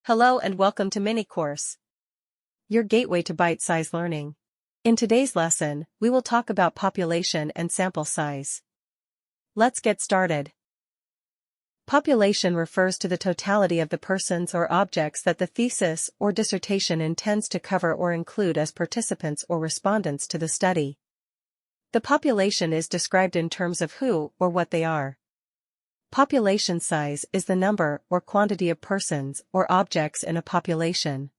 Hello and welcome to Mini Course, your gateway to bite-sized learning. In today's lesson, we will talk about population and sample size. Let's get started. Population refers to the totality of the persons or objects that the thesis or dissertation intends to cover or include as participants or respondents to the study. The population is described in terms of who or what they are. Population size is the number or quantity of persons or objects in a population.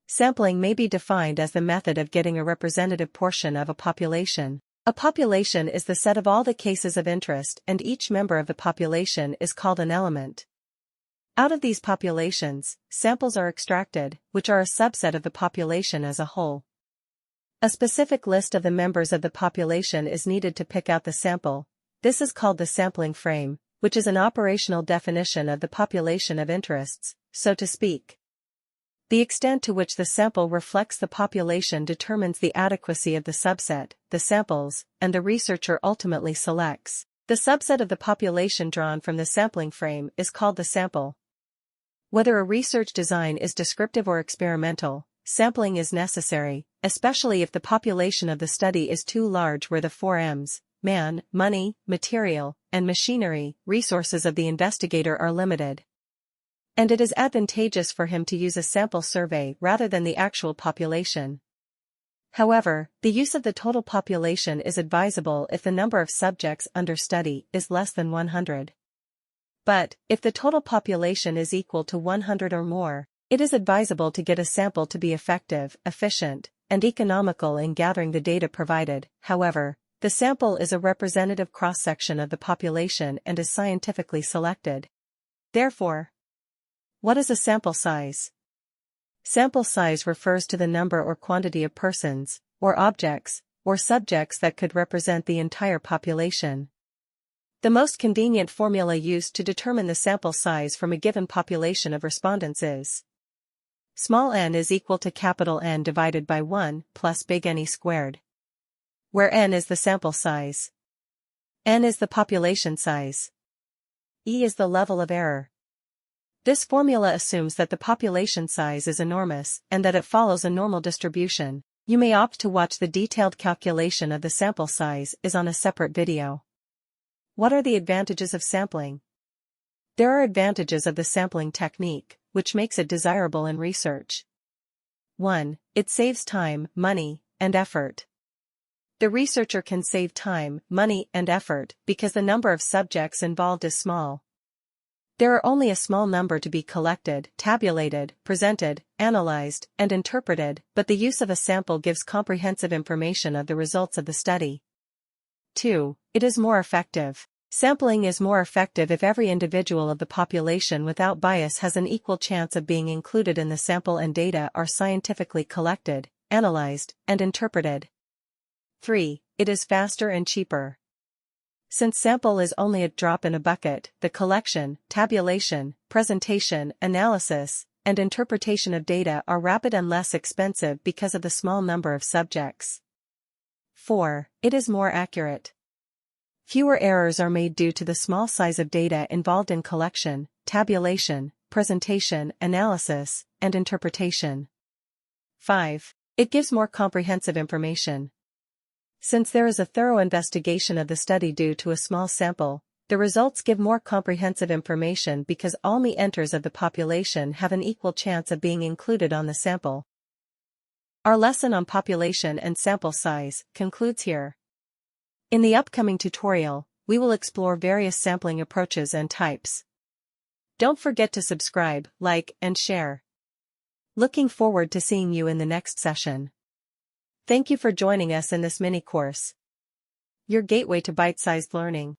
Sampling may be defined as the method of getting a representative portion of a population. A population is the set of all the cases of interest, and each member of the population is called an element. Out of these populations, samples are extracted, which are a subset of the population as a whole. A specific list of the members of the population is needed to pick out the sample. This is called the sampling frame, which is an operational definition of the population of interests, so to speak. The extent to which the sample reflects the population determines the adequacy of the subset, the samples, and the researcher ultimately selects. The subset of the population drawn from the sampling frame is called the sample. Whether a research design is descriptive or experimental, sampling is necessary, especially if the population of the study is too large, where the 4 M's, man, money, material, and machinery, resources of the investigator are limited. And it is advantageous for him to use a sample survey rather than the actual population. However, the use of the total population is advisable if the number of subjects under study is less than 100. But, if the total population is equal to 100 or more, it is advisable to get a sample to be effective, efficient, and economical in gathering the data provided. However, the sample is a representative cross-section of the population and is scientifically selected. Therefore, what is a sample size? Sample size refers to the number or quantity of persons, or objects, or subjects that could represent the entire population. The most convenient formula used to determine the sample size from a given population of respondents is small n is equal to capital N divided by 1 plus big N squared, where n is the sample size, n is the population size, e is the level of error. This formula assumes that the population size is enormous and that it follows a normal distribution. You may opt to watch the detailed calculation of the sample size is on a separate video. What are the advantages of sampling? There are advantages of the sampling technique, which makes it desirable in research. 1. It saves time, money, and effort. The researcher can save time, money, and effort because the number of subjects involved is small. There are only a small number to be collected, tabulated, presented, analyzed, and interpreted, but the use of a sample gives comprehensive information of the results of the study. 2. It is more effective. Sampling is more effective if every individual of the population without bias has an equal chance of being included in the sample and data are scientifically collected, analyzed, and interpreted. 3. It is faster and cheaper. Since sample is only a drop in a bucket, the collection, tabulation, presentation, analysis, and interpretation of data are rapid and less expensive because of the small number of subjects. 4. It is more accurate. Fewer errors are made due to the small size of data involved in collection, tabulation, presentation, analysis, and interpretation. 5. It gives more comprehensive information. Since there is a thorough investigation of the study due to a small sample, the results give more comprehensive information because all me-enters of the population have an equal chance of being included on the sample. Our lesson on population and sample size concludes here. In the upcoming tutorial, we will explore various sampling approaches and types. Don't forget to subscribe, like, and share. Looking forward to seeing you in the next session. Thank you for joining us in this mini course, your gateway to bite-sized learning.